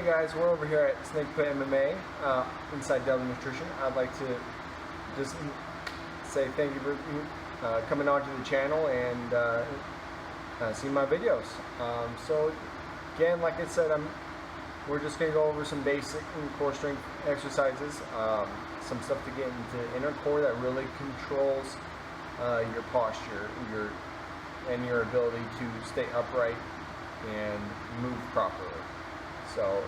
Hey guys, we're over here at Snake Pit MMA inside Delta Nutrition. I'd like to just say thank you for coming onto the channel and seeing my videos. So again, like I said, we're just going to go over some basic core strength exercises, some stuff to get into inner core that really controls your posture, and your ability to stay upright and move properly. So,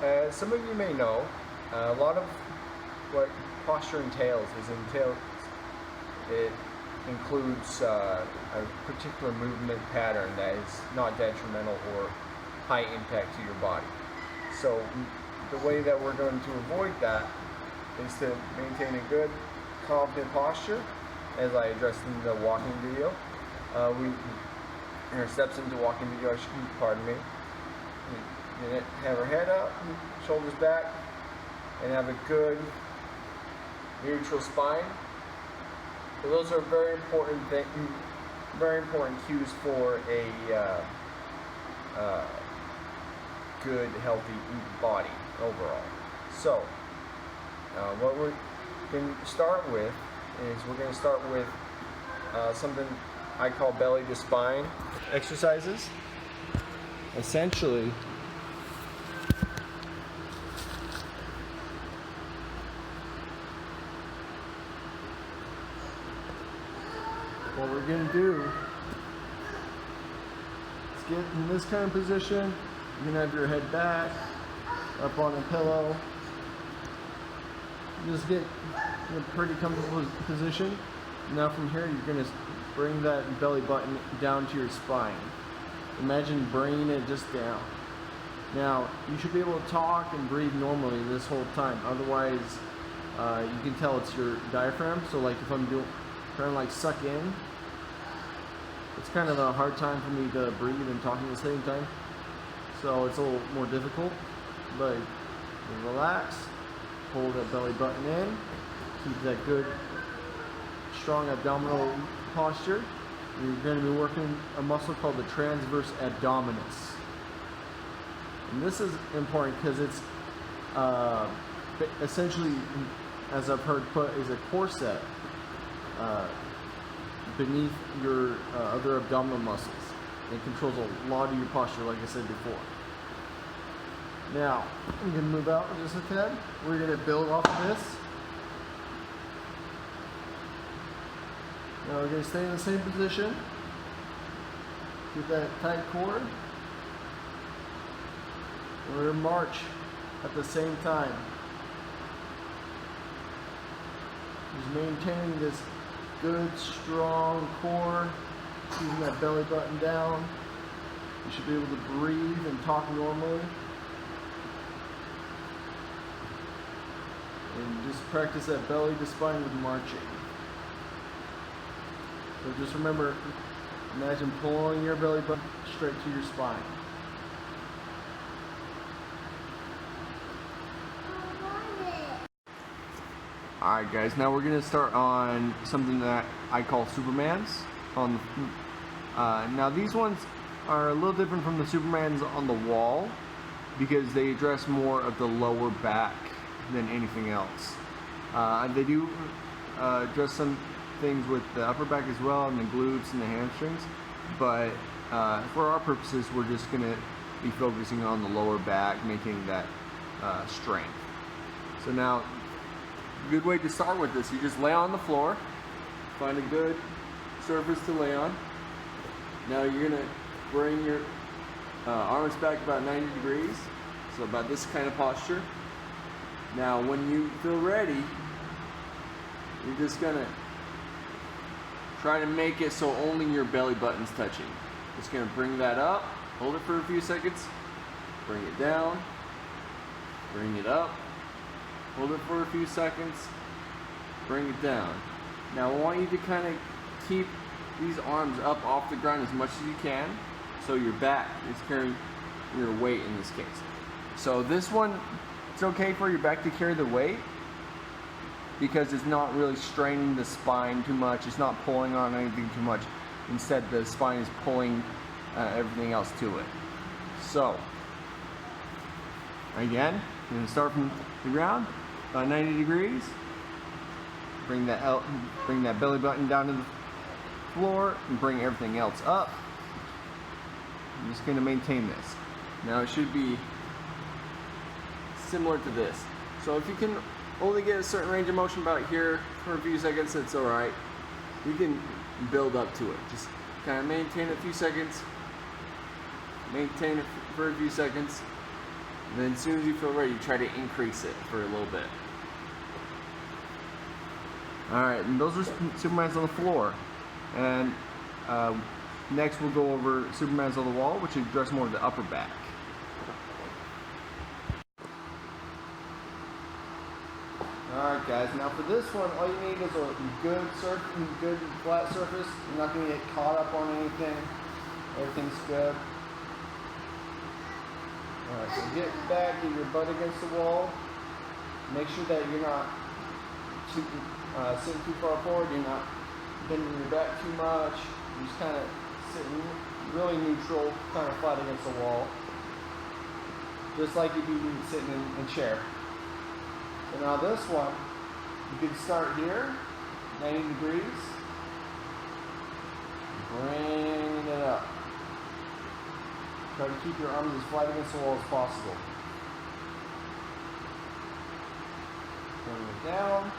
as some of you may know, a lot of what posture entails it includes a particular movement pattern that is not detrimental or high impact to your body. So the way that we're going to avoid that is to maintain a good, confident posture, as I addressed in the walking video. In our steps into walking video, pardon me. Have our head up, shoulders back, and have a good neutral spine. So those are very important cues for a good, healthy body overall. So what we're going to start with is something I call belly to spine exercises. Essentially, what we're going to do is get in this kind of position. You're going to have your head back, up on a pillow. Just get in a pretty comfortable position. Now from here, you're going to bring that belly button down to your spine. Imagine bringing it just down. Now, you should be able to talk and breathe normally this whole time. Otherwise, you can tell it's your diaphragm. So like if I'm trying to like suck in, it's kind of a hard time for me to breathe and talk at the same time. So it's a little more difficult. But relax, hold that belly button in, keep that good, strong abdominal posture. You're going to be working a muscle called the transverse abdominis. And this is important because it's essentially, as I've heard put, is a corset beneath your other abdominal muscles. It controls a lot of your posture, like I said before. Now, I'm going to move out just a tad. We're going to build off of this. Now we're going to stay in the same position. Keep that tight core. We're going to march at the same time. Just maintaining this good, strong core. Keeping that belly button down. You should be able to breathe and talk normally. And just practice that belly to spine with marching. So just remember, imagine pulling your belly button straight to your spine. Alright guys, now we're going to start on something that I call Supermans. Now these ones are a little different from the Supermans on the wall because they address more of the lower back than anything else. They do address some things with the upper back as well, and the glutes and the hamstrings, but for our purposes we're just going to be focusing on the lower back, making that strength. So now, a good way to start with this, you just lay on the floor, find a good surface to lay on. Now you're going to bring your arms back about 90 degrees, so about this kind of posture. Now when you feel ready, you're just going to try to make it so only your belly button's touching. Just going to bring that up, hold it for a few seconds, bring it down, bring it up, hold it for a few seconds, bring it down. Now I want you to kind of keep these arms up off the ground as much as you can, so your back is carrying your weight in this case. So this one, it's okay for your back to carry the weight because it's not really straining the spine too much, it's not pulling on anything too much. Instead, the spine is pulling everything else to it. So Again, you're going to start from the ground, about 90 degrees. Bring that belly button down to the floor and bring everything else up. I'm just going to maintain this. Now it should be similar to this. So if you can only get a certain range of motion about here for a few seconds, it's alright. You can build up to it. Just kind of maintain a few seconds. Maintain it for a few seconds. And then as soon as you feel ready, you try to increase it for a little bit. Alright, and those are Supermans on the floor. And next we'll go over Supermans on the wall, which address more of the upper back. Alright guys, now for this one, all you need is a good flat surface. You're not going to get caught up on anything. Everything's good. Alright, so get back, get your butt against the wall. Make sure that you're not sitting too far forward, you're not bending your back too much. You're just kind of sitting really neutral, kind of flat against the wall. Just like you'd be sitting in a chair. So now this one, you can start here, 90 degrees. Bring it up. Try to keep your arms as flat against the wall as possible. Bring it down.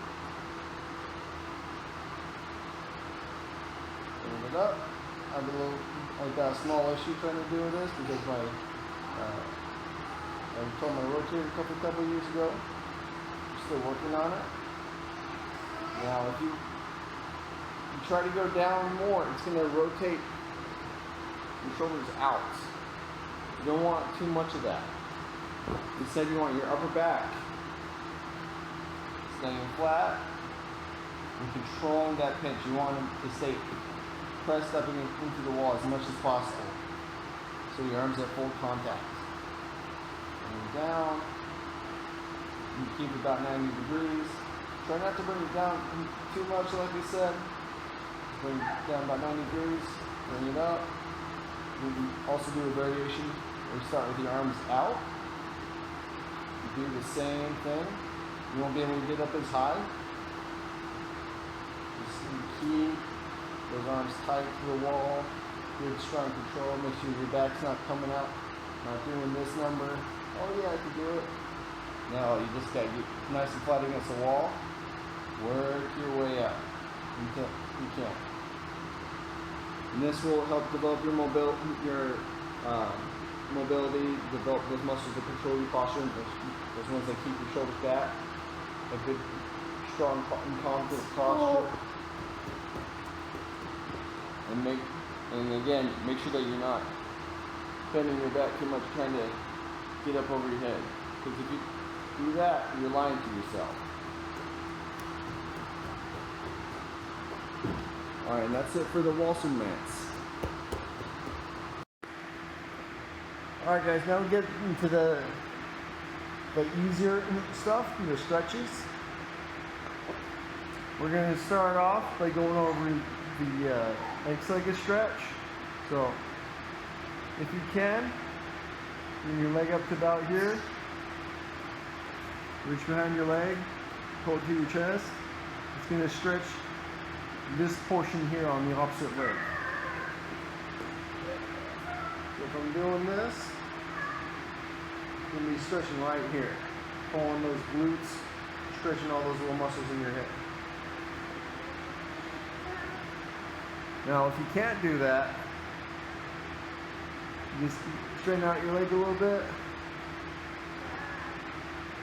Bring it up. I have got a small issue trying to do with this because I told my rotator a couple years ago. I'm still working on it. Now if you try to go down more, it's going to rotate your shoulders out. You don't want too much of that. Instead, you want your upper back staying flat and controlling that pinch. You want them to stay pressed up into the wall as much as possible. So your arms at full contact. And down. You keep it about 90 degrees. Try not to bring it down too much, like we said. Bring it down about 90 degrees. Bring it up. You can also do a variation where you start with your arms out. You do the same thing. You won't be able to get up as high. Just keep those arms tight to the wall. Good strong control. Make sure your back's not coming out. Not doing this number. Oh yeah, I can do it. No, you just got to get nice and flat against the wall. Work your way out. You can. And this will help develop your mobility, develop those muscles that control your posture, those ones that keep your shoulders back, a good, strong, and confident posture. And again, make sure that you're not bending your back too much, trying to get up over your head. Because if you do that, you're lying to yourself. Alright, and that's it for the wall Supermans. Alright guys, now we get into the easier stuff, the stretches. We're going to start off by going over the legged stretch. So, if you can, bring your leg up to about here. Reach behind your leg, pull it to your chest. It's going to stretch this portion here on the opposite leg. So if I'm doing this, I'm going to be stretching right here. Pulling those glutes, stretching all those little muscles in your hip. Now if you can't do that, you just straighten out your leg a little bit.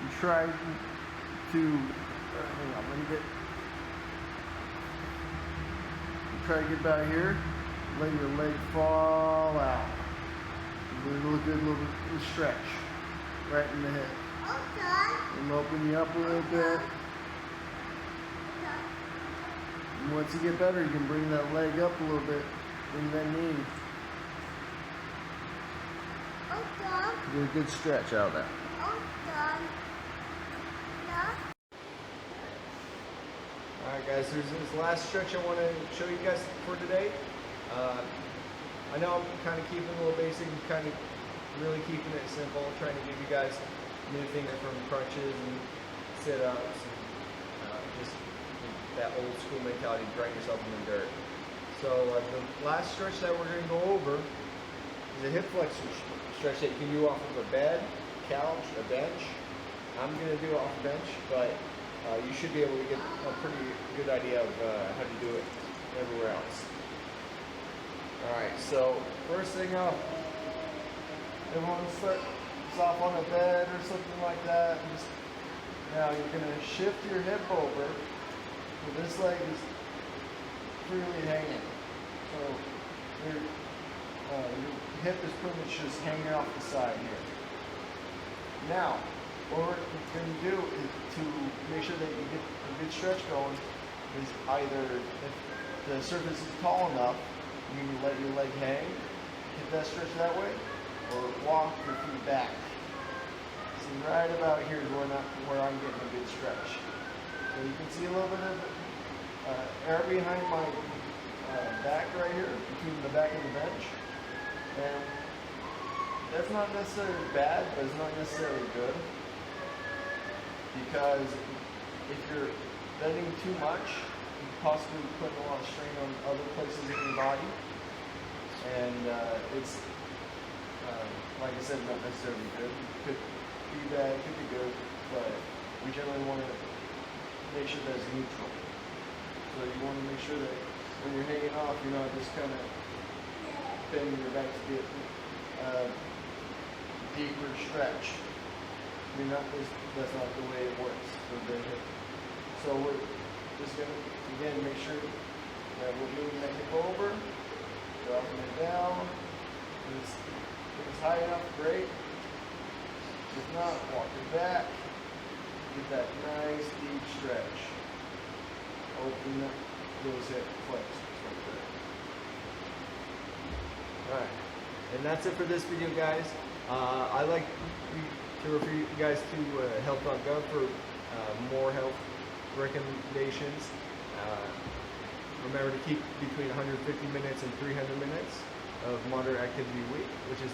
You try to, hang on, let me get, try to get back here, let your leg fall out. Do a good little stretch right in the hip. And open you up a little bit. And once you get better, you can bring that leg up a little bit. Bring that knee. Do a good stretch out of that. Alright guys, here's this last stretch I want to show you guys for today. I know I'm kind of keeping it a little basic and kind of really keeping it simple, trying to give you guys anything from crunches and sit-ups and just that old school mentality, grind yourself in the dirt. So the last stretch that we're going to go over is a hip flexor stretch that you can do off of a bed, couch, a bench. I'm going to do it off a bench, but you should be able to get a pretty good idea of how to do it everywhere else. Alright, so first thing up, everyone starts off on a bed or something like that. And just, now you're going to shift your hip over. So this leg is freely hanging. So your hip is pretty much just hanging off the side here. Now, what we're going to do is to make sure that you get a good stretch going is either if the surface is tall enough, you can let your leg hang, get that stretch that way, or walk your feet back. See, right about here is where I'm getting a good stretch. So you can see a little bit of air behind my back right here, between the back and the bench. And that's not necessarily bad, but it's not necessarily good. Because if you're bending too much, you can possibly put a lot of strain on other places in your body. And it's, like I said, not necessarily good. It could be bad, it could be good, but we generally want to make sure that it's neutral. So you want to make sure that when you're hanging off, you're not just kind of bending your back to get a deeper stretch. You're not, that's not the way it works for the hip. So we're just going to, again, make sure that we're moving that hip over, dropping it down. If it's high enough, great. If not, walk it back. Get that nice deep stretch. Open up those hip flexors right there. Alright, and that's it for this video, guys. I like to refer you guys to health.gov for more health recommendations. Remember to keep between 150 minutes and 300 minutes of moderate activity a week, which is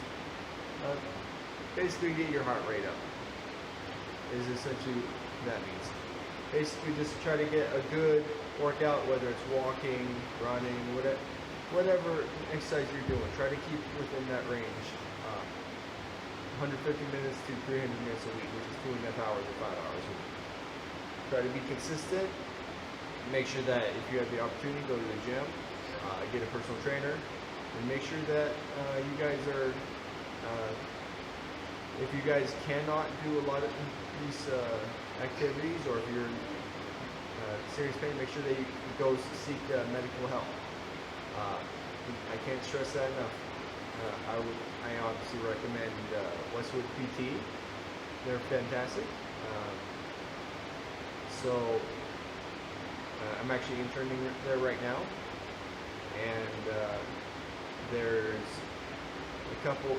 basically get your heart rate up, is essentially what that means. Basically just try to get a good workout, whether it's walking, running, whatever exercise you're doing. Try to keep within that range. 150 minutes to 300 minutes a week, which is 2.5 hours or 5 hours a week. Try to be consistent. Make sure that if you have the opportunity, go to the gym, get a personal trainer, and make sure that you guys are, if you guys cannot do a lot of these activities, or if you're in serious pain, make sure that you go seek medical help. I can't stress that enough. I obviously recommend Westwood PT. They're fantastic. I'm actually interning there right now, and there's a couple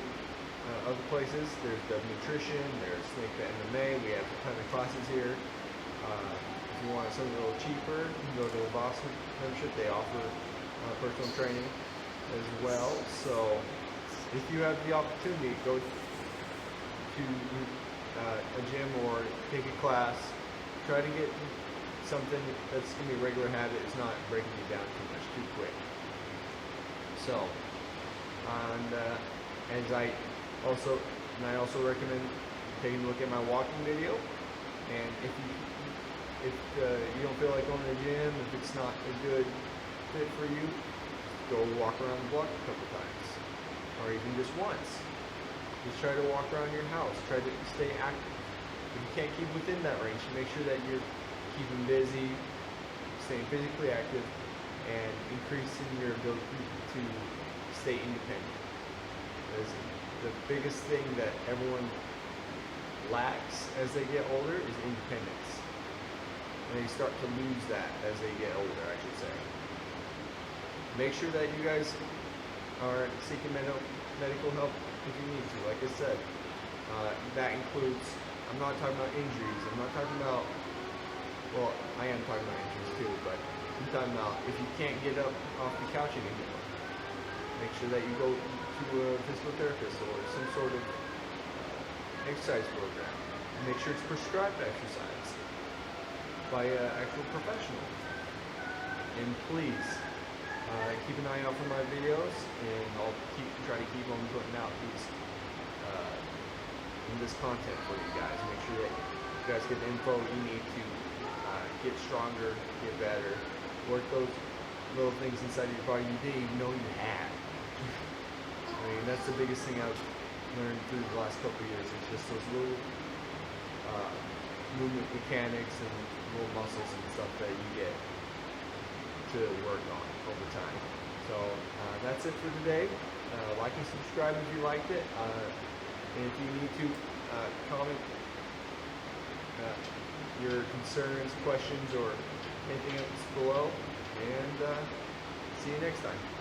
other places. There's Dove Nutrition, there's Snake Fit MMA. We have a ton of classes here. If you want something a little cheaper, you can go to the Boston membership. They offer personal training as well. So if you have the opportunity, go to a gym or take a class. Try to get something that's going to be a regular habit. It's not breaking you down too much too quick. So, and I also recommend taking a look at my walking video. And if you don't feel like going to the gym, if it's not a good fit for you, go walk around the block a couple times, or even just once. Just try to walk around your house. Try to stay active. If you can't keep within that range, make sure that you're keeping busy, staying physically active, and increasing your ability to stay independent. Because the biggest thing that everyone lacks as they get older is independence. And they start to lose that as they get older, I should say. Make sure that you guys are seeking medical help if you need to. Like I said, that includes, I'm not talking about injuries, I'm not talking about, well, I am talking about injuries too, but I'm talking about if you can't get up off the couch anymore, make sure that you go to a physical therapist or some sort of exercise program. make sure it's prescribed exercise by an actual professional. And please keep an eye out for my videos, and I'll try to keep on putting out this content for you guys. Make sure that you guys get the info you need to get stronger, get better, work those little things inside of your body you didn't even know you had. I mean, that's the biggest thing I've learned through the last couple of years. It's just those little movement mechanics and little muscles and stuff that you get to work on over time. So that's it for today. Like and subscribe if you liked it. And if you need to, comment your concerns, questions, or anything else below. And see you next time.